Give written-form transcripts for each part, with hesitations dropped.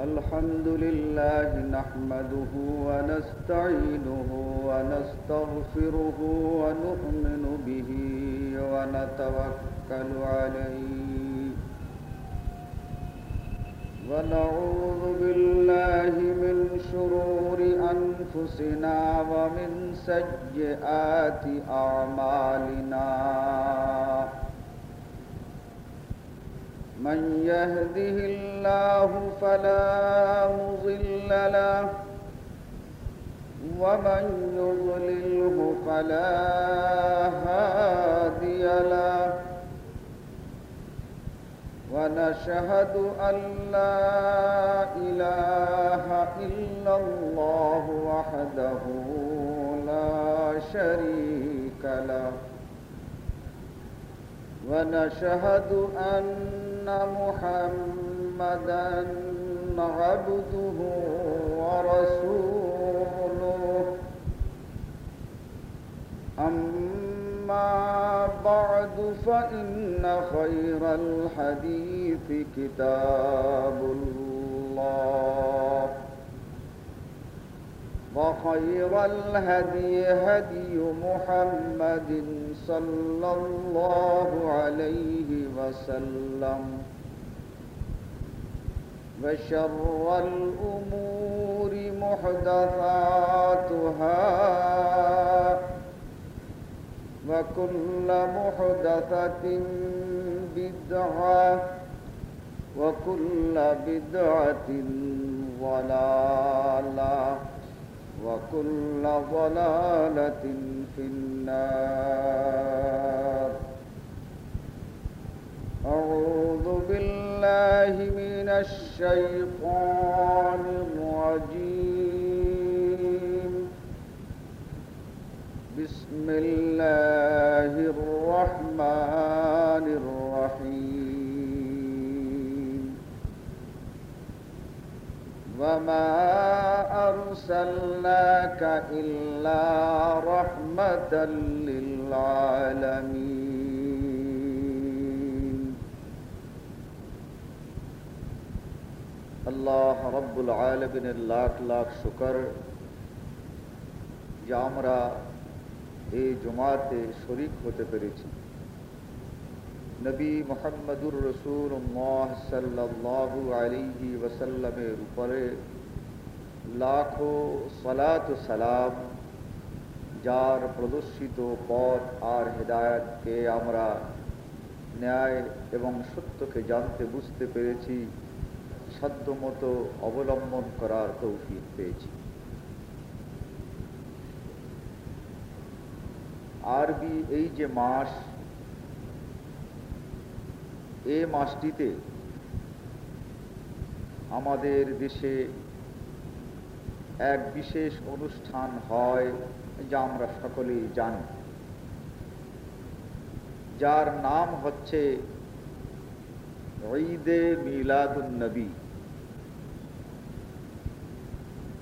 الحمد لله نحمده ونستعينه ونستغفره ونؤمن به ونتوكل عليه ونعوذ بالله من شرور أنفسنا ومن سيئات أعمالنا من يهده الله فلا مضل له ومن يضلله فلا هادي له ونشهد أن لا إله إلا الله وحده لا شريك له ونشهد أن محمدًا عبده ورسوله أما بعد فإن خير الحديث كتاب الله وخير الهدي هدي محمد صلى الله عليه وسلم وشر الأمور محدثاتها وكل محدثة بدعة وكل بدعة ضلالة وكل ضلالة في النار أعوذ بالله من الشيطان الرجيم بسم الله الرحمن الرحيم وما أرسلناك إلا رحمة للعالمين আল্লাহ রব্বুল আলামিনের লাখ লাখ শুকর যে আমরা এই জুমাতে শরীক হতে পেরেছি। নবী মুহাম্মদুর রাসূলুল্লাহ সাল্লাল্লাহু আলাইহি ওয়াসাল্লামের উপরে লাখো সালাত ও সালাম, যার প্রদর্শিত পথ আর হেদায়েতকে আমরা ন্যায় এবং সত্যকে জানতে বুঝতে পেরেছি, সাধ্যমতো অবলম্বন করার তৌফিক পেয়েছি। আরবি এই যে মাস, এই মাসটিতে আমাদের দেশে এক বিশেষ অনুষ্ঠান হয় যা আমরা সকলেই জানি, যার নাম হচ্ছে ঈদে মিলাদুন নবী।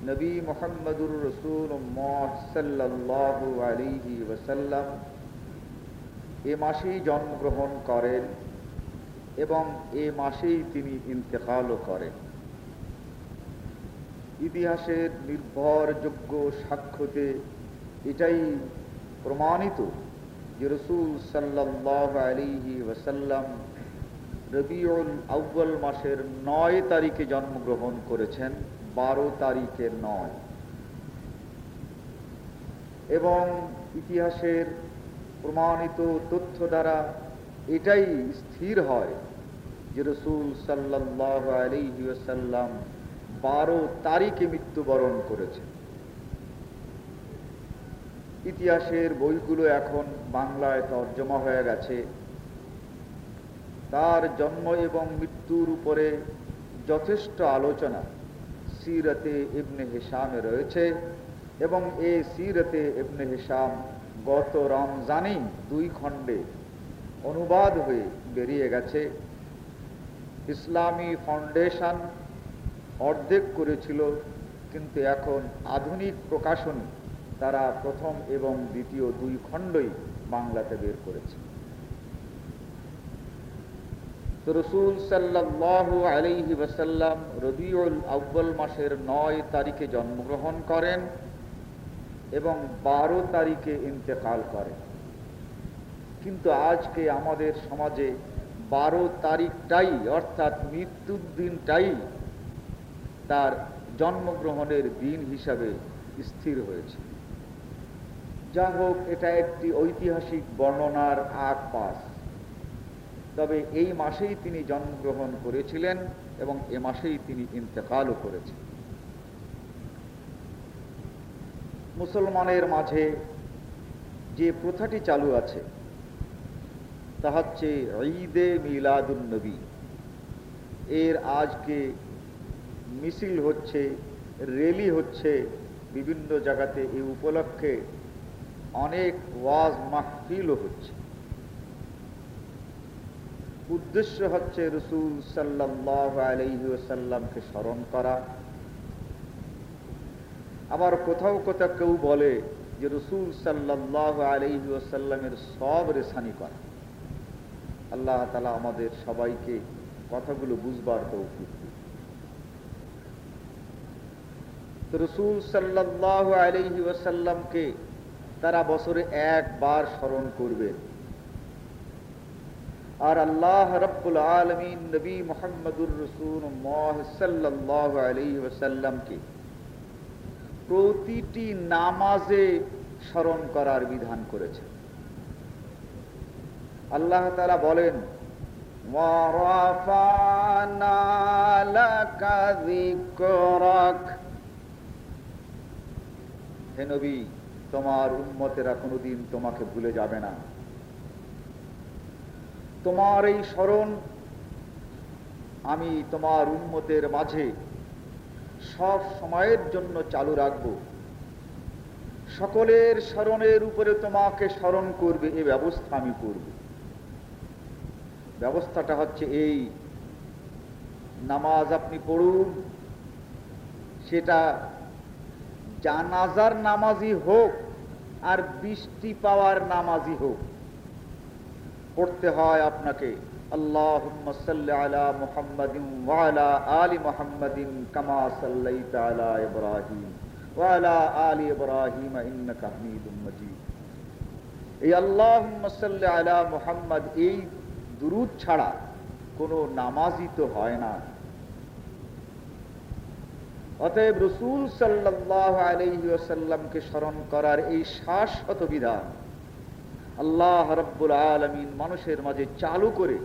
নবী মুহাম্মদুর রাসূলুল্লাহ সাল্লাল্লাহু আলাইহি ওয়াসাল্লাম এ মাসেই জন্মগ্রহণ করেন এবং এ মাসেই তিনি ইন্তেকালও করেন। ইতিহাসের নির্ভরযোগ্য সাক্ষ্যতে এটাই প্রমাণিত যে রাসূল সাল্লাল্লাহু আলাইহি ওয়াসাল্লাম রবিউল আউয়াল মাসের ৯ তারিখে জন্মগ্রহণ করেছেন, ১২ তারিখের নয়। এবং ইতিহাসের প্রমাণিত তথ্য দ্বারা এটাই স্থির হয় যে রাসূল সাল্লাল্লাহু আলাইহি ওয়াসাল্লাম ১২ তারিখে মৃত্যুবরণ করেছেন। ইতিহাসের বইগুলো এখন বাংলায় তর্জমা হয়ে গেছে। তার জন্ম এবং মৃত্যুর উপরে যথেষ্ট আলোচনা সিরতে ইবনে হিশামে রয়েছে এবং এই সিরতে ইবনে হিশাম গত রমজানেই ২ খণ্ডে অনুবাদ হয়ে বেরিয়ে গেছে। ইসলামী ফাউন্ডেশন অর্ধেক করেছিল, কিন্তু এখন আধুনিক প্রকাশনী তারা প্রথম এবং দ্বিতীয় ২ খণ্ডই বাংলাতে বের করেছে। তো রাসূল সাল্লাল্লাহু আলাইহি ওয়াসাল্লাম রবিউল আউয়াল মাসের 9 তারিখে জন্মগ্রহণ করেন এবং 12 তারিখে ইন্তেকাল করেন। কিন্তু আজকে আমাদের সমাজে 12 তারিখটাই অর্থাৎ মৃত্যুর দিনটাই তার জন্মগ্রহণের দিন হিসাবে স্থির হয়েছে। যা হোক, এটা একটি ঐতিহাসিক বর্ণনার আগ-পাশ। তবে এই মাসেই তিনি জন্মগ্রহণ করেছিলেন এবং এ মাসেই তিনি ইন্তেকালও করেছেন। মুসলমানের মাঝে যে প্রথাটি চালু আছে তা হচ্ছে ঈদে মিলাদুন নবী। এর আজকে মিছিল হচ্ছে, র্যালি হচ্ছে বিভিন্ন জায়গাতে। এই উপলক্ষে অনেক ওয়াজ মাহফিলও হচ্ছে। উদ্দেশ্য হচ্ছে রাসূল সাল্লাল্লাহু আলাইহি ওয়াসাল্লামকে স্মরণ করা। আবার কোথাও কোথাও কেউ বলে যে রাসূল সাল্লাল্লাহু আলাইহি ওয়াসাল্লামের সব রেসানি করা। আল্লাহ তাআলা আমাদের সবাইকে কথাগুলো বুঝবার তৌফিক দিন। তো রাসূল সাল্লাল্লাহু আলাইহি ওয়াসাল্লামকে তারা বছরে একবার স্মরণ করবেন। আর আল্লাহ রাব্বুল আলামিন নবী মুহাম্মদুর রাসূলুল্লাহ সাল্লাল্লাহু আলাইহি ওয়াসাল্লামকে প্রতিটি নামাজে স্মরণ করার বিধান করেছেন। আল্লাহ তাআলা বলেন, ওয়া রাফা'না লাকা যিকরাক, হে নবী, তোমার উম্মতেরা কোনোদিন তোমাকে ভুলে যাবে না। তোমার এই স্মরণ আমি তোমার উম্মতের মাঝে সব সময়ের জন্য চালু রাখব। সকলের স্মরণের উপরে তোমাকে স্মরণ করবে, এই ব্যবস্থা আমি করব। ব্যবস্থাটা হচ্ছে এই, নামাজ আপনি পড়ুন, সেটা জানাজার নামাজই হোক আর বৃষ্টি পাওয়ার নামাজই হোক, পড়তে হয় আপনাকে আল্লাহুম্মা সাল্লি আলা মুহাম্মাদিন ওয়া আলা আলি মুহাম্মাদিন কামা সাল্লাইতা আলা ইব্রাহিম ওয়া আলা আলি ইব্রাহিম ইন্নাকা হামিদুম মাজিদ। এই আল্লাহুম্মা সাল্লি আলা মুহাম্মাদ, এই দুরূদ ছাড়া কোনো নামাজই তো হয় না। অতএব রাসূল সাল্লাল্লাহু আলাইহি ওয়াসাল্লামকে স্মরণ করার এই শাশ্বত বিধান আল্লাহ রাব্বুল আলামিন মানুষের মাঝে চালু করে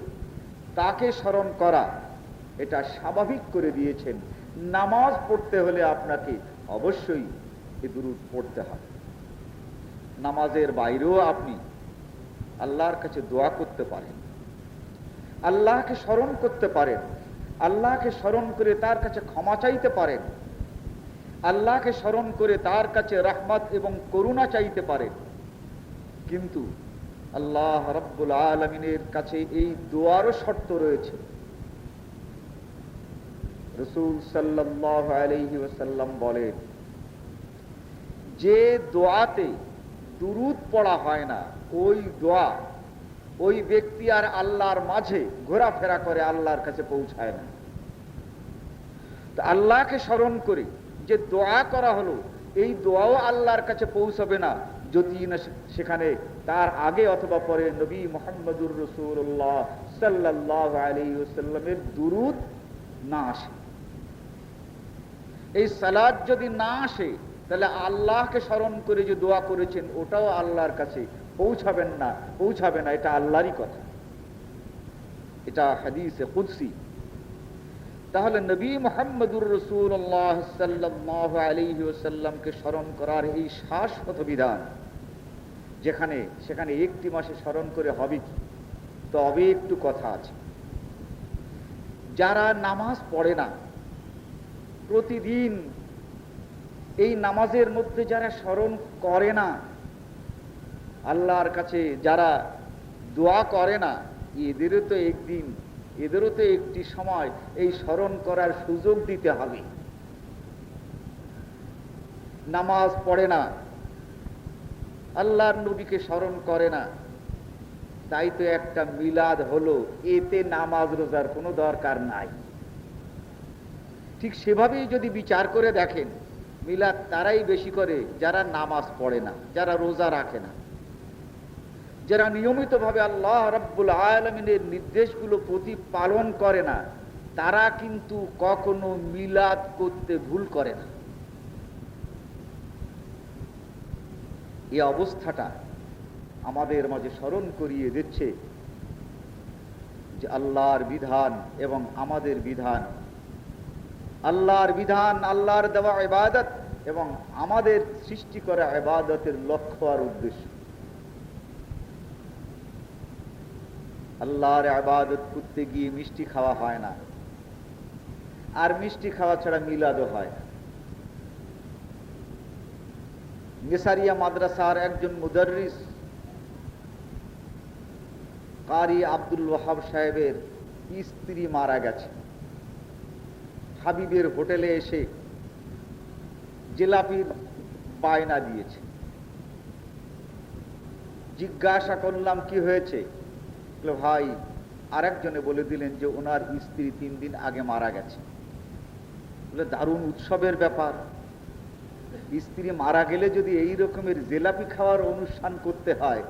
তাকে স্মরণ করা, এটা স্বাভাবিক করে দিয়েছেন। নামাজ পড়তে হলে আপনাকে অবশ্যই এই দুরূদ পড়তে হবে। নামাজের বাইরেও আপনি আল্লাহর কাছে দোয়া করতে পারেন, আল্লাহকে স্মরণ করতে পারেন, আল্লাহকে স্মরণ করে তার কাছে ক্ষমা চাইতে পারেন, আল্লাহকে স্মরণ করে তার কাছে রহমত এবং করুণা চাইতে পারেন। কিন্তু আল্লাহ রাব্বুল আলামিনের কাছে এই দোয়ারও শর্ত রয়েছে। রাসূল সাল্লাল্লাহু আলাইহি ওয়াসাল্লাম বলেন, যে দোয়াতে দুরূদ পড়া হয় না, ওই দোয়া ওই ব্যক্তি আর আল্লাহর মাঝে ঘোরাফেরা করে, আল্লাহর কাছে পৌঁছায় না। তো আল্লাহকে স্মরণ করে যে দোয়া করা হলো, এই দোয়াও আল্লাহর কাছে পৌঁছাবে না যদি না সেখানে তার আগে অথবা পরে নবী মুহাম্মদুর রাসূলুল্লাহ সাল্লাল্লাহু আলাইহি ওয়াসাল্লামের দুরূদ না আসে। এই সালাত যদি না আসে, তাহলে আল্লাহকে স্মরণ করে যে দোয়া করেছেন ওটাও আল্লাহর কাছে পৌঁছাবে না। এটা আল্লাহরই কথা, এটা হাদিসে কুদসি। তাহলে নবী মুহাম্মদুর রাসূলুল্লাহ সাল্লাল্লাহু আলাইহি ওয়াসাল্লামকে স্মরণ করার এই শাশ্বত বিধান, সেখানে একটি মাসে স্মরণ করে হবে কি? তবে একটু কথা আছে। যারা নামাজ পড়ে না প্রতিদিন, এই নামাজের মধ্যে যারা স্মরণ করে না আল্লাহর কাছে, যারা দোয়া করে না, এদেরও তো একটি সময় এই স্মরণ করার সুযোগ দিতে হবে। নামাজ পড়ে না, আল্লাহর নবীকে স্মরণ করে না, তাই তো একটা মিলাদ হলো, এতে নামাজ রোজার কোনো দরকার নাই। ঠিক সেভাবেই যদি বিচার করে দেখেন, মিলাদ তারাই বেশি করে যারা নামাজ পড়ে না, যারা রোজা রাখে না, যারা নিয়মিতভাবে আল্লাহ রাব্বুল আলামিনের নির্দেশগুলো প্রতিপালন করে না, তারা কিন্তু কখনো মিলাদ করতে ভুল করে না। এই অবস্থাটা আমাদের মাঝে স্মরণ করিয়ে দিচ্ছে যে আল্লাহর বিধান এবং আমাদের বিধান, আল্লাহর বিধান, আল্লাহর দেওয়া ইবাদত এবং আমাদের সৃষ্টি করা ইবাদতের লক্ষ্য আর উদ্দেশ্য। আল্লাহর ইবাদত করতে গিয়ে মিষ্টি খাওয়া হয় না, আর মিষ্টি খাওয়া ছাড়া মিলাদও হয় না। নেসারিয়া মাদ্রাসার একজন মুদাররিস কারি আব্দুল ওয়াহাব সাহেবের স্ত্রী মারা গেছে। হাবিবের হোটেলে এসে জিলাপির বায়না দিয়েছে। জিজ্ঞাসা করলাম কি হয়েছে? ভাই আরেকজনে বলে দিলেন যে ওনার স্ত্রী 3 দিন আগে মারা গেছে। বলে দারুণ উৎসবের ব্যাপার, স্ত্রী মারা গেলে যদি এই রকমের জিলাপি খাওয়ার অনুষ্ঠান করতে হয়,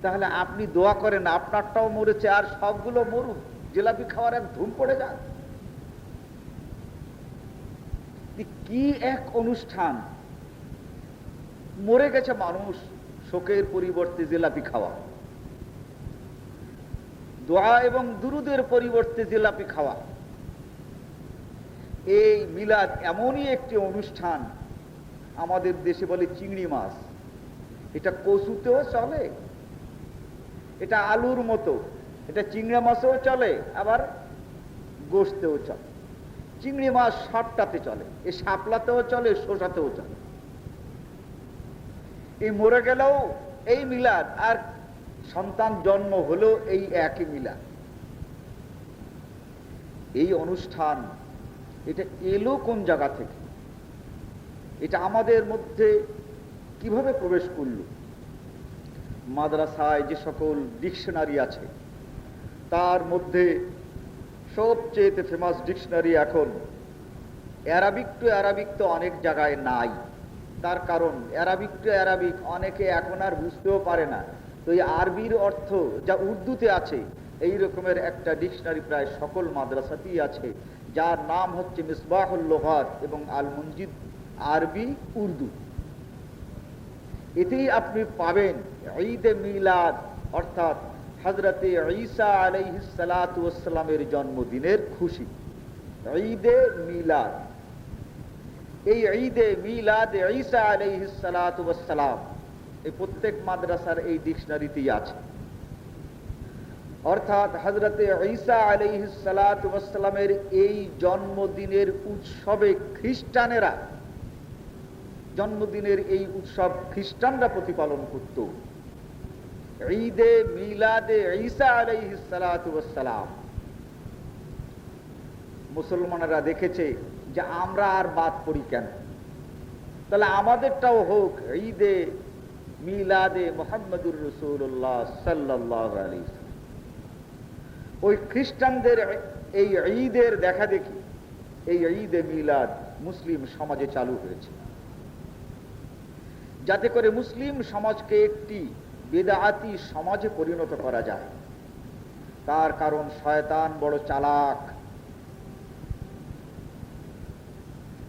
তাহলে আপনি দোয়া করেন আপনারটাও মরেছে আর সবগুলো মরুক, জিলাপি খাওয়ার এক ধুম পড়ে যান। কি এক অনুষ্ঠান! মরে গেছে মানুষ, শোকের পরিবর্তে জিলাপি খাওয়া, দোয়া এবং দুরুদের পরিবর্তে জিলাপি খাওয়া। এই মিলাদ এমনই একটি অনুষ্ঠান, আমাদের দেশে বলে চিংড়ি মাছ। এটা কচুতেও চলে, এটা আলুর মতো, এটা চিংড়ি মাছেও চলে, আবার গোশতেও চলে। চিংড়ি মাছ সবটাতে চলে, এই শাপলাতেও চলে, শোষাতেও চলে। এই মরে গেলেও এই মিলাদ, আর সন্তান জন্ম হলো এই একই মিলাদ। এই অনুষ্ঠান এটা এলো কোন জায়গা থেকে? এটা আমাদের মধ্যে কিভাবে প্রবেশ করল? মাদ্রাসায় যে সকল ডিকশনারি আছে তার মধ্যে সবচেয়ে ফেমাস ডিকশনারি এখন অ্যারাবিক টু অ্যারাবিক তো অনেক জায়গায় নাই। তার কারণ অ্যারাবিক টু অ্যারাবিক অনেকে এখন আর বুঝতেও পারে না। তো এই আরবির অর্থ যা উর্দুতে আছে, এই রকমের একটা ডিকশনারি প্রায় সকল মাদ্রাসাতেই আছে, যার নাম হচ্ছে মিসবাহুল লুগাত এবং আল মুনজিদ আরবি উর্দু। এতেই আপনি পাবেন ঈদে মিলাদ, অর্থাৎ হযরতে ঈসা আলাইহিস সালাতু ওয়াস সালামের জন্মদিনের খুশি, ঈদে মিলাদ। এই ঈদে মিলাদ ঈসা আলাইহিস সালাতু ওয়াস সালাম এই প্রত্যেক মাদ্রাসার এই ডিকশনারিতেই আছে। অর্থাৎ হযরতে ঈসা আলাইহিস সালাতু ওয়াস সালামের এই জন্মদিনের উৎসবে খ্রিস্টানেরা, জন্মদিনের এই উৎসব খ্রিস্টানরা প্রতিপালন করত। ঈদে মিলাদে ঈসা আলাইহিস সালাতু ওয়াস সালাম। মুসলমানেরা দেখেছে যে আমরা আর বাদ পড়ি কেন, তাহলে আমাদেরটাও হোক ঈদে মিলাদে মুহাম্মদুর রাসূলুল্লাহ সাল্লাল্লাহু আলাইহি ওয়াসাল্লাম। ওই খ্রিস্টানদের এই ঈদের দেখা দেখি এই ঈদে মিলাদ মুসলিম সমাজে চালু হয়েছে, যাতে করে মুসলিম সমাজকে একটি বিদআতি সমাজে পরিণত করা যায়। তার কারণ শয়তান বড় চালাক।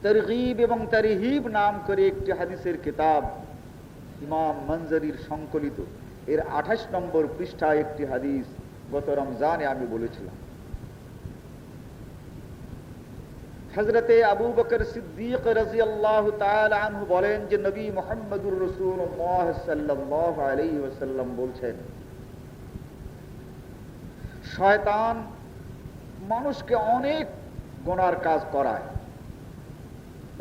তরগীব এবং তারহিব নাম করে একটি হাদিসের কিতাব ইমাম মনজরির সংকলিত, এর 28 নম্বর পৃষ্ঠায় একটি হাদিস গত রমজানে আমি বলেছিলাম। হযরতে আবু বকর সিদ্দিক রাদিয়াল্লাহু তাআলা আনহু বলেন যে নবী মুহাম্মদুর রাসূলুল্লাহ সাল্লাল্লাহু আলাইহি ওয়াসাল্লাম বলছেন, শয়তান মানুষকে অনেক গুনার কাজ করায়।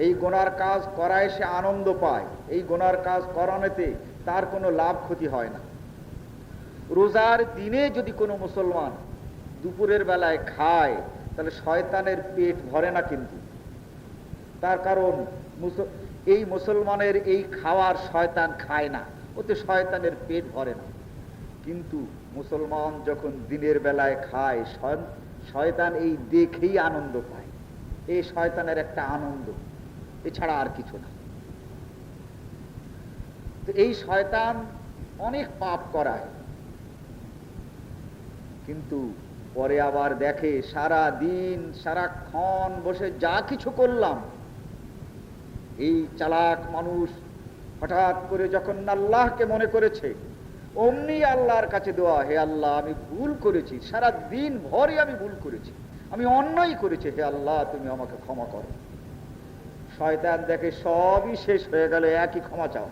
এই গুনার কাজ করায় সে আনন্দ পায়, এই গুনার কাজ করানোতে তার কোনো লাভ ক্ষতি হয় না। রোজার দিনে যদি কোনো মুসলমান দুপুরের বেলায় খায়, তাহলে শয়তানের পেট ভরে না। কিন্তু তার কারণ এই মুসলমানের এই খাওয়ার শয়তান খায় না, ওতে শয়তানের পেট ভরে না। কিন্তু মুসলমান যখন দিনের বেলায় খায়, শয়তান এই দেখেই আনন্দ পায়। এই শয়তানের একটা আনন্দ, এছাড়া আর কিছু না। তো এই শয়তান অনেক পাপ করায়, কিন্তু পরে আবার দেখে সারা দিন সারাক্ষণ বসে যা কিছু করলাম, এই চালাক মানুষ হঠাৎ করে যখন আল্লাহকে মনে করেছে, অমনি আল্লাহর কাছে দোয়া, হে আল্লাহ আমি ভুল করেছি, সারা দিন ভরে আমি ভুল করেছি, আমি অন্যায় করেছি, হে আল্লাহ তুমি আমাকে ক্ষমা করো। শয়তান দেখে সবই শেষ হয়ে গেল, একই ক্ষমা চাও।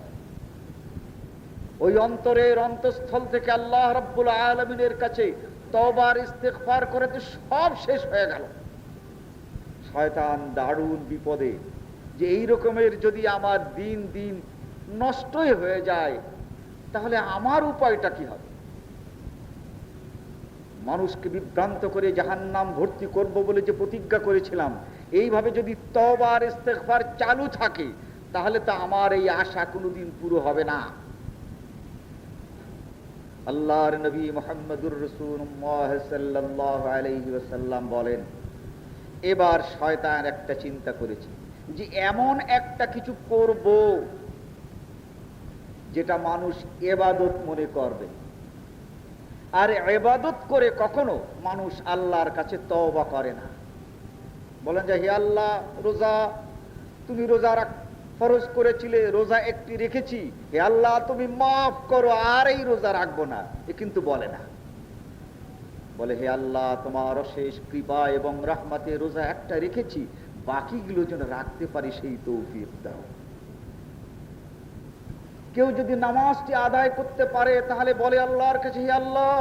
ওই অন্তরের অন্তঃস্থল থেকে আল্লাহ রাব্বুল আলামিনের কাছে তওবার ইস্তেগফার করে তো সব শেষ হয়ে গেল। শয়তান দারুণ বিপদে, যে এই রকমের যদি আমার দিন দিন নষ্টই হয়ে যায়, তাহলে আমার উপায়টা কি হবে? মানুষকে বিভ্রান্ত করে জাহান্নাম ভর্তি করব বলে যে প্রতিজ্ঞা করেছিলাম, এইভাবে যদি তওবার ইস্তেগফার চালু থাকে, তাহলে তো আমার এই আশা কোনোদিন পুরো হবে না। আল্লাহর নবী মুহাম্মদুর রাসূলুল্লাহ সাল্লাল্লাহু আলাইহি ওয়াসাল্লাম বলেন, এবার শয়তান একটা চিন্তা করেছে যে এমন একটা কিছু করব যেটা মানুষ ইবাদত মনে করবে, আর ইবাদত করে কখনো মানুষ আল্লাহর কাছে তওবা করে না। বলেন যে হে আল্লাহ, রোজা তুমি রোজা ফরজ করেছিলে, রোজা একটি রেখেছি, হে আল্লাহ তুমি মাফ করো, আর এই রোজা রাখবো না, এ কিন্তু বলে না। বলে হে আল্লাহ তোমার অশেষ কৃপা এবং রহমতে রোজা একটা রেখেছি, বাকিগুলো যেন রাখতে পারি সেই তৌফিক দাও। কেউ যদি নামাজটি আদায় করতে পারে, তাহলে বলে আল্লাহর কাছে, হে আল্লাহ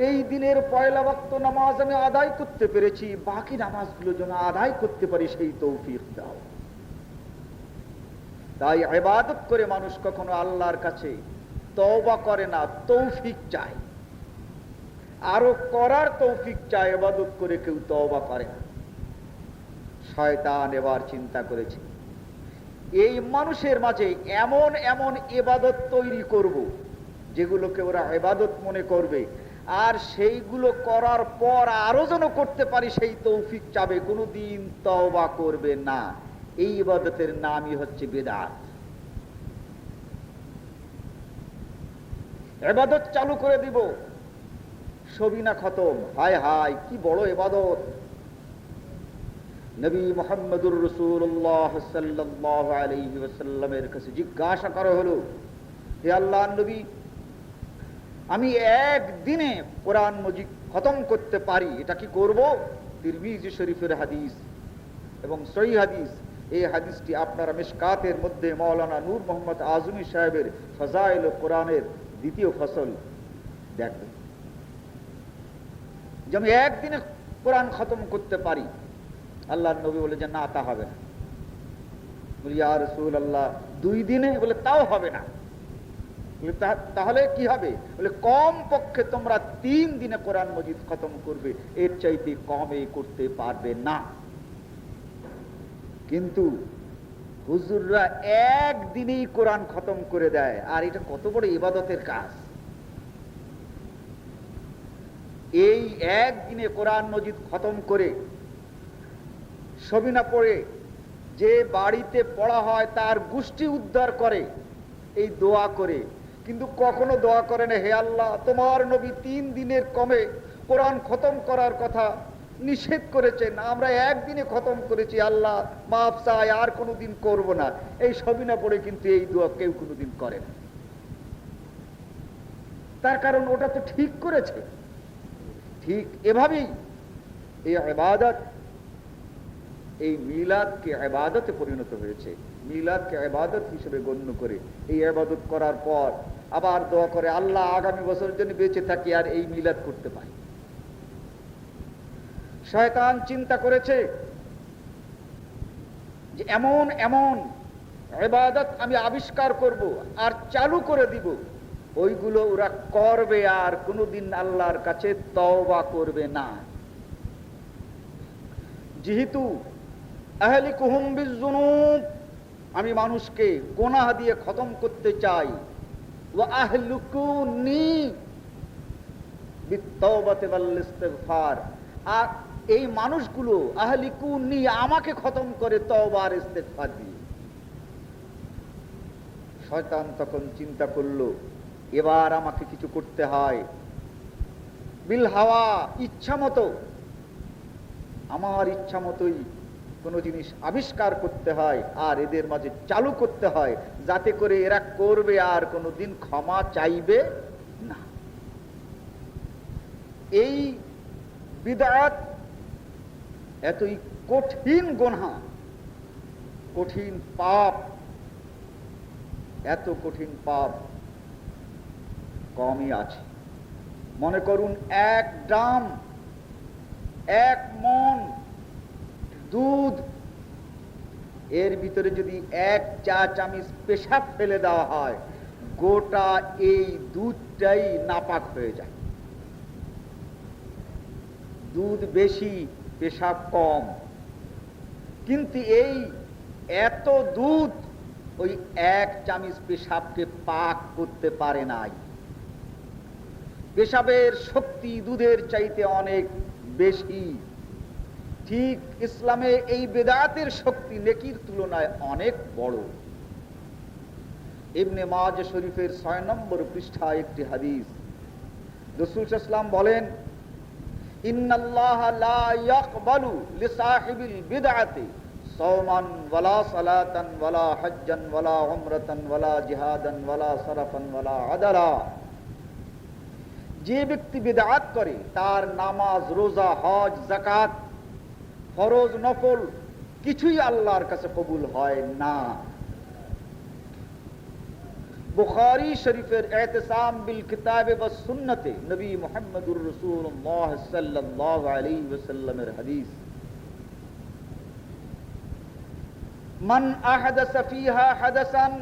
এই দিনের পয়লা ওয়াক্ত নামাজ আমি আদায় করতে পেরেছি, বাকি নামাজগুলো যেন আদায় করতে পারি সেই তৌফিক দাও। তাই ইবাদত করে মানুষ কখনো আল্লাহর কাছে তওবা করে না, তৌফিক চায়, আরো করার তৌফিক চায়, ইবাদত করে কেউ তওবা করে না। শয়তান এবার চিন্তা করেছে, এই মানুষের মাঝে এমন এমন ইবাদত তৈরি করব যেগুলোকে ওরা ইবাদত মনে করবে, আর সেইগুলো করার পর আরো যেন করতে পারি সেই তৌফিক চাবে, কোনোদিন তওবা করবে না। এই ইবাদতের নামই হচ্ছে বিদআত। ইবাদত চালু করে দিব, সবিনা খতম। হায় হায় কি বড় ইবাদত! নবী মুহাম্মদুর রাসূলুল্লাহ সাল্লাল্লাহু আলাইহি ওয়াসাল্লামের কাছে জিজ্ঞাসা করা হলো, হে আল্লাহর নবী, আমি একদিনে কোরআন মজিদ খতম করতে পারি, এটা কি করব? তিরমিজি শরীফের হাদিস এবং সহিহ হাদিস। এই হাদিসটি আপনারা মিশকাতের মধ্যে মাওলানা নূর মোহাম্মদ আজমি সাহেবের ফাজাইল কোরআনের 2য় ফসল দেখবেন, যে আমি একদিনে কোরআন খতম করতে পারি। আল্লাহর নবী বলে যে না, তা হবে না। বলি ইয়া রাসূলুল্লাহ 2 দিনে? বলে তাও হবে না। তাহলে কি হবে? বলে কম পক্ষে তোমরা 3 দিনে কোরআন মজিদ খতম করবে, এর চাইতে কমে করতে পারবে না। কিন্তু হুজুররা একদিনেই কোরআন খতম করে দেয়, আর এটা কত বড় ইবাদতের কাজ! এই একদিনে কোরআন মজিদ খতম করে সবিনা পড়ে যে বাড়িতে পড়া হয় তার গোষ্ঠী উদ্ধার করে এই দোয়া করে, কিন্তু কখনো দোয়া করে না, হে আল্লাহ তোমার নবী 3 দিনের কমে কোরআন খতম করার কথা নিষেধ করেছেন, আমরা একদিনে খতম করেছি, আল্লাহ মাফ চাই, আর কোনোদিন করব না। এই সবিনা পড়ে কিন্তু এই দোয়া কেউ কোনোদিন করে না। তার কারণ ওটা তো ঠিক করেছে। ঠিক এভাবেই এই ইবাদত, এই মিলাদকে ইবাদতে পরিণত হয়েছে। মিলাদকে ইবাদত হিসেবে গণ্য করে এই ইবাদত করার পর আবার দোয়া করে, আল্লাহ আগামী বছর জন্য বেঁচে থাকি আর এই মিলাদ করতে পারি। শয়তান চিন্তা করেছে যে এমন এমন ইবাদত আমি আবিষ্কার করব আর চালু করে দিব, ওইগুলো ওরা করবে আর কোনোদিন আল্লাহর কাছে তওবা করবে না। যেহেতু আহলিকুহুম বিযুনুব, আমি মানুষকে গুনাহ দিয়ে খতম করতে চাই, ওয়া আহলুকুনি বিত্তাওবাতি ওয়াল ইস্তিগফার, আর এই মানুষগুলো আহলিকুনি আমাকে খতম করে তওবা আর ইস্তিগফার দিয়ে। শয়তান তখন চিন্তা করলো এবার আমাকে কিছু করতে হয়, বিল হাওয়া, ইচ্ছা মতো, আমার ইচ্ছা মতোই কোনো জিনিস আবিষ্কার করতে হয় আর এদের মাঝে চালু করতে হয়, যাতে করে এরা করবে আর কোনোদিন ক্ষমা চাইবে না। এই বিদআত এতই কঠিন গুনাহ, কঠিন পাপ, এত কঠিন পাপ কমই আছে। মনে করুন 1 ড্রাম 1 মণ দুধ, এর ভিতরে যদি 1 চা চামচ পেশাব ফেলে দেওয়া হয়, গোটা এই দুধটাই নাপাক হয়ে যায়। দুধ বেশি, পেশাব কম, কিন্তু এই এত দুধ ওই 1 চামচ পেশাবকে পাক করতে পারে নাই। পেশাবের শক্তি দুধের চাইতে অনেক বেশি। ঠিক ইসলামে এই বেদাতের শক্তি নেকির তুলনায় অনেক বড়। ইবনে মাজাহ শরীফের 6 নম্বর পৃষ্ঠায় একটি হাদিস, রাসূল সাল্লাল্লাহু আলাইহি ওয়াসাল্লাম বলেন, ইন্নাল্লাহা লা ইয়াকবালু লিসাহিবিল বিদআতি সাওমান ওয়ালা সালাতান ওয়ালা হজ্জান ওয়ালা উমরাতান ওয়ালা জিহাদান ওয়ালা সারাফান ওয়ালা আদালা। যে ব্যক্তি বিদআত করে তার নামাজ, রোজা, হজ, যাকাত, ফরজ, নফল কিছুই আল্লাহর কাছে কবুল হয় না। বুখারী শরীফের ইতিসাম বিল কিতাবে ওয়াস সুন্নতে নবী মুহাম্মদুর রাসূলুল্লাহ সাল্লাল্লাহু আলাইহি ওয়াসাল্লামের হাদিস, মান আহদাসা ফিহা হাদাসান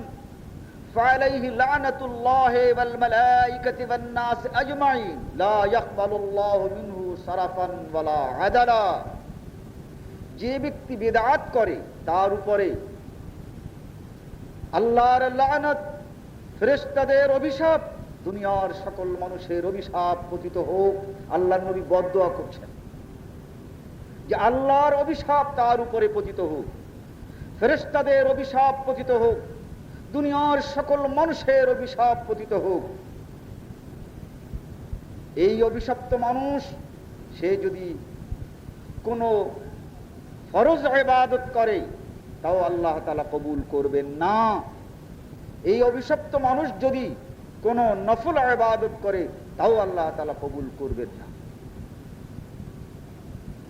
ফালাইহি লানাতুল্লাহি ওয়াল মালাইকাতি ওয়ান নাস আজমাইন লা ইয়াকবালুল্লাহু মিনহু সারাফান ওয়ালা আদালা। যে ব্যক্তি বিদআত করে তার উপরে আল্লাহর লানত, ফেরেশতাদের অভিশাপ, দুনিয়ার সকল মানুষের অভিশাপ পতিত হোক। আল্লাহর নবী বদদুয়া করছেন যে আল্লাহর অভিশাপ তার উপরে পতিত হোক, ফেরেশতাদের অভিশাপ পতিত হোক, দুনিয়ার সকল মানুষের অভিশাপ পতিত হোক। এই অভিশপ্ত মানুষ, সে যদি কোনো ফরজ ইবাদত করে তাও আল্লাহ তাআলা কবুল করবেন না। এই অভিশপ্ত মানুষ যদি কোনো নফল ইবাদত করে তাও আল্লাহ তাআলা কবুল করবেন না।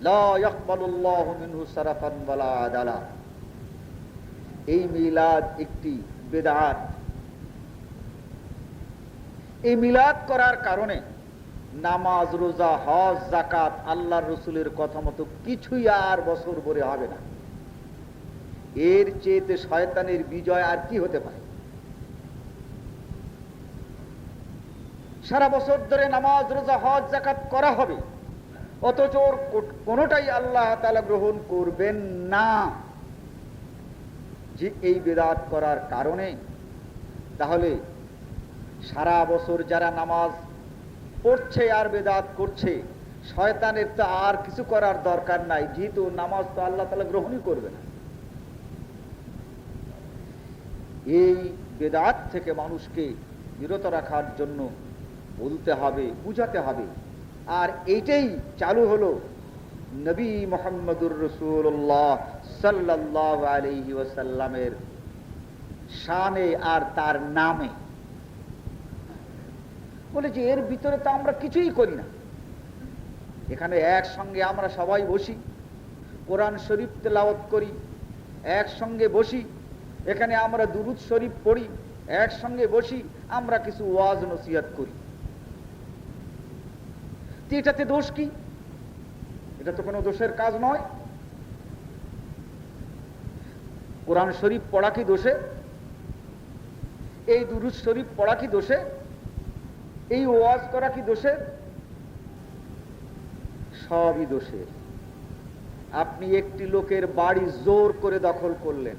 লা ইয়াকবালুল্লাহু মিনহু সারাফান ওয়ালা আদালা। এই মিলাদ একটি বিদআত। এই মিলাদ করার কারণে নামাজ, রোজা, হজ, যাকাত আল্লাহর রাসূলের কথা মতো কিছুই আর বছর ভরে হবে না। এর চেয়ে শয়তানের বিজয় আর কি হতে পারে? সারা বছর ধরে নামাজ, রোজা, হজ, যাকাত করা হবে, অথচ কোনোটাই আল্লাহ তাআলা গ্রহণ করবেন না। যে এই বিদআত করার কারণে, তাহলে সারা বছর যারা নামাজ পড়ছে আর বিদআত করছে, শয়তানের তো আর কিছু করার দরকার নাই, যেহেতু নামাজ তো আল্লাহ তাআলা গ্রহণই করবে না। এই বিদআত থেকে মানুষকে বিরত রাখার জন্য বলতে হবে, বুঝাতে হবে। আর এইটাই চালু হলো নবী মুহাম্মদুর রাসূলুল্লাহ সাল্লাল্লাহু আলাইহি ওয়াসাল্লামের শানে আর তার নামে। বলে যে এর ভিতরে তো আমরা কিছুই করি না। এখানে একসঙ্গে আমরা সবাই বসি, কোরআন শরীফ তেলাওয়াত করি, একসঙ্গে বসি, এখানে আমরা দুরূদ শরীফ পড়ি, একসঙ্গে বসি, আমরা কিছু ওয়াজ নসিহত করি। এটাতে দোষ কি? এটা তো কোনো দোষের কাজ নয়। কোরআন শরীফ পড়া কি দোষে? এই দুরূদ শরীফ পড়া কি দোষে? এই ওয়াজ করা কি দোষে? সবই দোষের। আপনি একটি লোকের বাড়ি জোর করে দখল করলেন,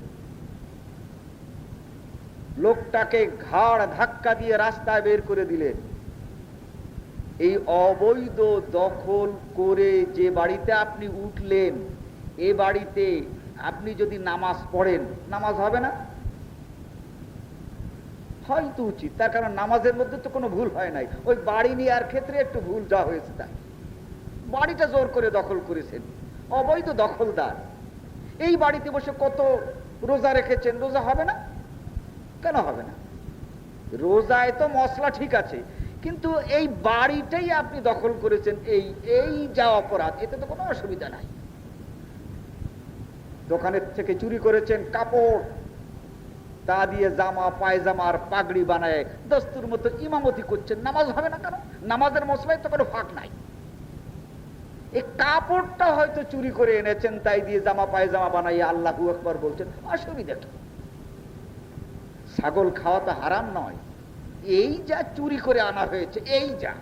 লোকটাকে ঘাড় ধাক্কা দিয়ে রাস্তায় বের করে দিলেন। এই অবৈধ দখল করে যে বাড়িতে আপনি উঠলেন, এ বাড়িতে আপনি যদি নামাজ পড়েন, নামাজ হবে না? হয়তো উচিত, তার কারণ নামাজের মধ্যে তো কোনো ভুল হয় নাই, ওই বাড়ি নেওয়ার ক্ষেত্রে একটু ভুল যা হয়েছে তাই। বাড়িটা জোর করে দখল করেছেন, অবৈধ দখলদার। এই বাড়িতে বসে কত রোজা রেখেছেন, রোজা হবে না? কেন হবে না? রোজায় তো মশলা ঠিক আছে, কিন্তু এই বাড়িটাই আপনি দখল করেছেন, এই যা অপরাধ, এতে তো কোনো অসুবিধা নাই। দোকানের থেকে চুরি করেছেন কাপড়, তা দিয়ে জামা পায়জামা আর পাগড়ি বানায় দস্তুর মতো ইমামতি করছেন, নামাজ হবে না কেন? নামাজের মশলায় তো কোনো ফাঁক নাই। এই কাপড়টা হয়তো চুরি করে এনেছেন, তাই দিয়ে জামা পায়জামা বানাইয়ে আল্লাহু আকবার বলছেন, অসুবিধা কি? ছাগল খাওয়া তো হারাম নয়, এই যা চুরি করে আনা হয়েছে, এই যা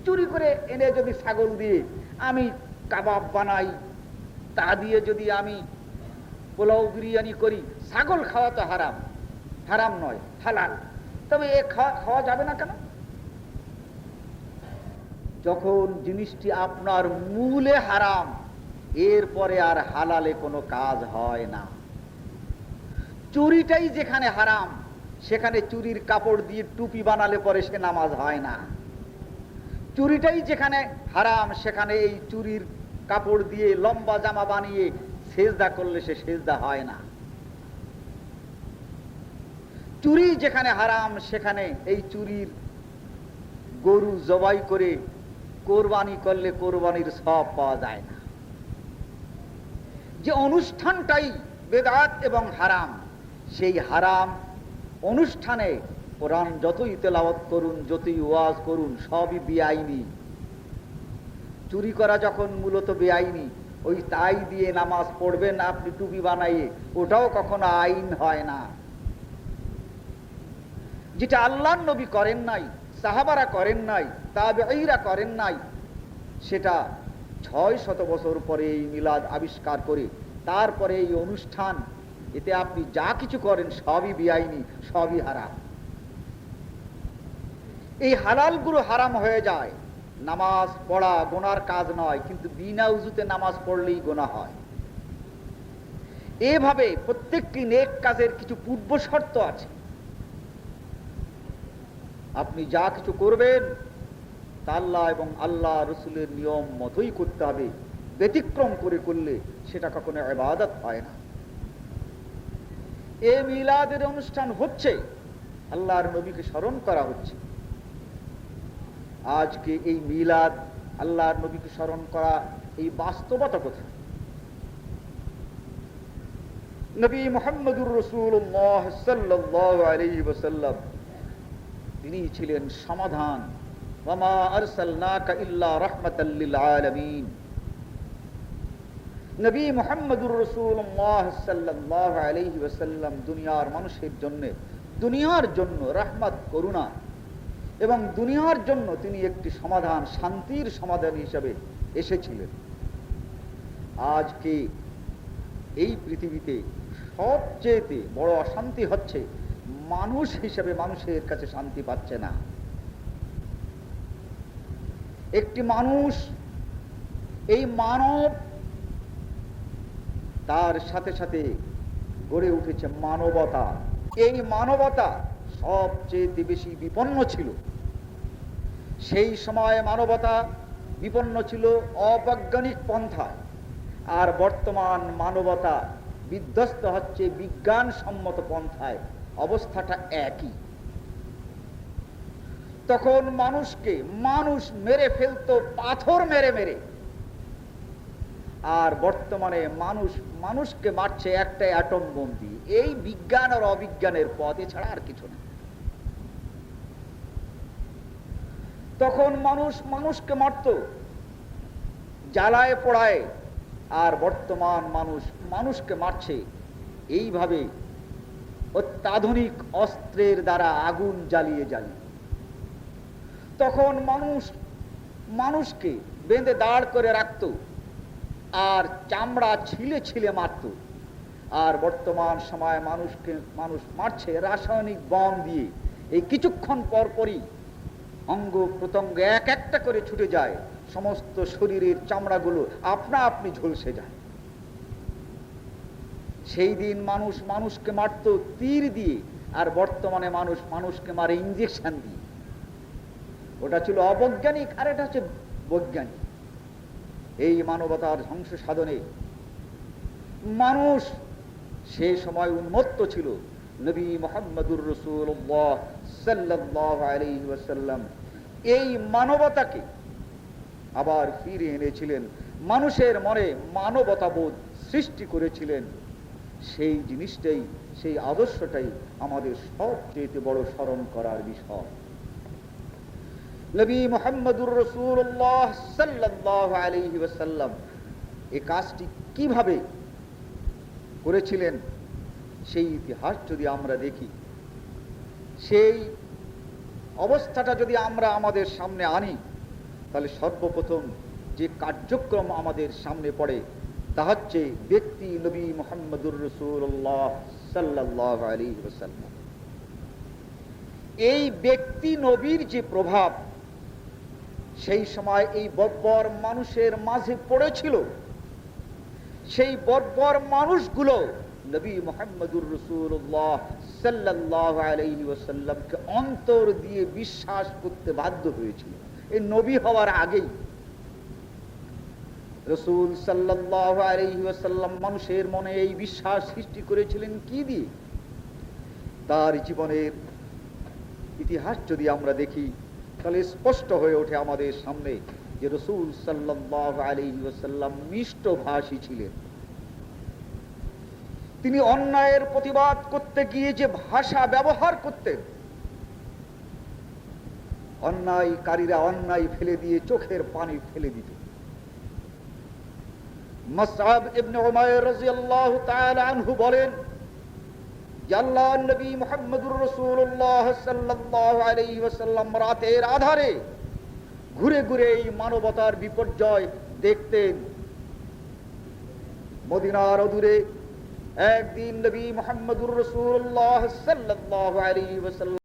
চুরি করে এনে যদি ছাগল দিয়ে আমি কাবাব বানাই, তা দিয়ে যদি আমি পোলাও বিরিয়ানি করি, ছাগল খাওয়া তো হারাম, হারাম নয়, হালাল। তবে এ খাওয়া যাবে না কেন? যখন জিনিসটি আপনার মূলে হারাম, এরপরে আর হালালে কোনো কাজ হয় না। চুরিটাই যেখানে হারাম, সেখানে চুরির কাপড় দিয়ে টুপি বানালে পরে সে নামাজ হয় না। চুরিটাই যেখানে হারাম, সেখানে এই চুরির কাপড় দিয়ে লম্বা জামা বানিয়ে সেজদা করলে সে সেজদা হয় না। চুরি যেখানে হারাম, সেখানে এই চুরির গরু জবাই করে কোরবানি করলে কোরবানির সওয়াব পাওয়া যায় না। যে অনুষ্ঠানটাই বেদাত এবং হারাম, সেই হারাম অনুষ্ঠানে কোরআন যতই তেলাওয়াত করুন, যতই ওয়াজ করুন, সবই বেআইনি। চুরি করা যখন মূলত বেআইনি, ওই তাই দিয়ে নামাজ পড়বেন আপনি টুপি বানাইয়ে, ওটাও কখনো আইন হয় না। যেটা আল্লাহর নবী করেন নাই, সাহাবারা করেন নাই, তাবেঈরা করেন নাই, সেটা ৬০০ বছর পরে এই মিলাদ আবিষ্কার করে তারপরে এই অনুষ্ঠান, এতে আপনি যা কিছু করেন সবই বেআইনি, সবই হারাম। এই হালালগুলো হারাম হয়ে যায়। নামাজ পড়া গোনার কাজ নয়, কিন্তু বিনা উযুতে নামাজ পড়লেই গোনা হয়। এভাবে প্রত্যেকটি নেক কাজের কিছু পূর্ব শর্ত আছে। আপনি যা কিছু করবেন তা আল্লাহ এবং আল্লাহ রসুলের নিয়ম মতোই করতে হবে, ব্যতিক্রম করে করলে সেটা কখনো ইবাদত হয় না। এই মিলাদের অনুষ্ঠান হচ্ছে, আল্লাহর নবীকে স্মরণ করা হচ্ছে। আজকে এই মিলাদ, আল্লাহর নবীকে স্মরণ করা, এই বাস্তবতা কোথায়? নবী মুহাম্মদুর রাসূলুল্লাহ সাল্লাল্লাহু আলাইহি ওয়াসাল্লাম, তিনি ছিলেন সমাধান। ওয়ামা আরসালনাকা ইল্লা রাহমাতাল লিল আলামিন। নবী মুহাম্মদুর রাসূলুল্লাহ সাল্লাল্লাহু আলাইহি ওয়াসাল্লাম দুনিয়ার মানুষের জন্য, দুনিয়ার জন্য রহমত, করুণা, এবং দুনিয়ার জন্য তিনি একটি সমাধান, শান্তির সমাধান হিসেবে এসেছিলেন। আজকে এই পৃথিবীতে সবচেয়ে বড় অশান্তি হচ্ছে মানুষ হিসেবে মানুষের কাছে শান্তি পাচ্ছে না। একটি মানুষ, এই মানব, তার সাথে সাথে গড়ে উঠেছে মানবতা। এই মানবতা সবচেয়ে বেশি বিপন্ন ছিল। সেই সময় মানবতা বিপন্ন ছিল অবৈজ্ঞানিক পন্থায়, আর বর্তমান মানবতা বিধ্বস্ত হচ্ছে বিজ্ঞানসম্মত পন্থায়। অবস্থাটা একই। তখন মানুষকে মানুষ মেরে ফেলতো পাথর মেরে মেরে, আর বর্তমানে মানুষ মানুষকে মারছে একটা অ্যাটম বোম দিয়ে। এই বিজ্ঞান আর অবিজ্ঞানের পথ, এছাড়া আর কিছু না। তখন মানুষ মানুষকে মারত জ্বালায় পোড়ায়, আর বর্তমান মানুষ মানুষকে মারছে এইভাবে অত্যাধুনিক অস্ত্রের দ্বারা আগুন জ্বালিয়ে জ্বালিয়ে। তখন মানুষ মানুষকে বেঁধে দাঁড় করে রাখত আর চামড়া ছিলে ছিলে মারত। আর বর্তমান সময়ে মানুষ মারছে রাসায়নিক বম দিয়ে। এই কিছুক্ষণ পর পরই অঙ্গ প্রত্যঙ্গ এক একটা করে ছুটে যায়, সমস্ত শরীরের চামড়াগুলো আপনা আপনি ঝলসে যায়। সেই দিন মানুষ মানুষকে মারত তীর দিয়ে, আর বর্তমানে মানুষ মানুষকে মারে ইঞ্জেকশন দিয়ে। ওটা ছিল অবৈজ্ঞানিক, আর এটা হচ্ছে বৈজ্ঞানিক। এই মানবতার ধ্বংস সাধনে মানুষ সে সময় উন্মত্ত ছিল। নবী মুহাম্মদুর রাসূলুল্লাহ সাল্লাল্লাহু আলাইহি ওয়াসাল্লাম এই মানবতাকে আবার ফিরে এনেছিলেন, মানুষের মনে মানবতাবোধ সৃষ্টি করেছিলেন। সেই জিনিসটাই, সেই আদর্শটাই আমাদের সবচেয়ে বড় স্মরণ করার বিষয়। নবী মুহাম্মদুর রাসূলুল্লাহ সাল্লাল্লাহু আলাইহি ওয়াসাল্লাম এই কাজটি কিভাবে করেছিলেন সেই ইতিহাস যদি আমরা দেখি, সেই অবস্থাটা যদি আমরা আমাদের সামনে আনি, তাহলে সর্বপ্রথম যে কার্যক্রম আমাদের সামনে পড়ে তা হচ্ছে ব্যক্তি নবী মুহাম্মদুর রাসূলুল্লাহ সাল্লাল্লাহু আলাইহি ওয়াসাল্লাম। এই ব্যক্তি নবীর যে প্রভাব সেই সময় এই বর্বর মানুষের মাঝে পড়েছিল, সেই বর্বর মানুষগুলো নবী মুহাম্মদুর রাসূলুল্লাহ সাল্লাল্লাহু আলাইহি ওয়াসাল্লামকে অন্তর দিয়ে বিশ্বাস করতে বাধ্য হয়েছিল। এই নবী হওয়ার আগেই রাসূল সাল্লাল্লাহু আলাইহি ওয়াসাল্লাম মানুষের মনে এই বিশ্বাস সৃষ্টি করেছিলেন কি দিয়ে? তার জীবনের ইতিহাস যদি আমরা দেখি, তাহলে স্পষ্ট হয়ে ওঠে আমাদের সামনে যে রাসূল সাল্লাল্লাহু আলাইহি ওয়াসাল্লাম মিষ্টভাষী ছিলেন। তিনি অন্যায়ের প্রতিবাদ করতে গিয়ে যে ভাষা ব্যবহার করতেন, অন্যায়কারীরা অন্যায় ফেলে দিয়ে চোখের পানি ফেলে দিত। মুসআব ইবনে উমাইর রাদিয়াল্লাহু তাআলা আনহু বলেন যে আল্লাহর নবী মুহাম্মদুর রাসূলুল্লাহ সাল্লাল্লাহু আলাইহি ওয়াসাল্লাম রাতের আধারে ঘুরে ঘুরে এই মানবতার বিপর্যয় দেখতেন। মদিনার অদূরে একদিন নবী মুহাম্মদুর রাসূলুল্লাহ সাল্লাল্লাহু আলাইহি ওয়াসাল্লাম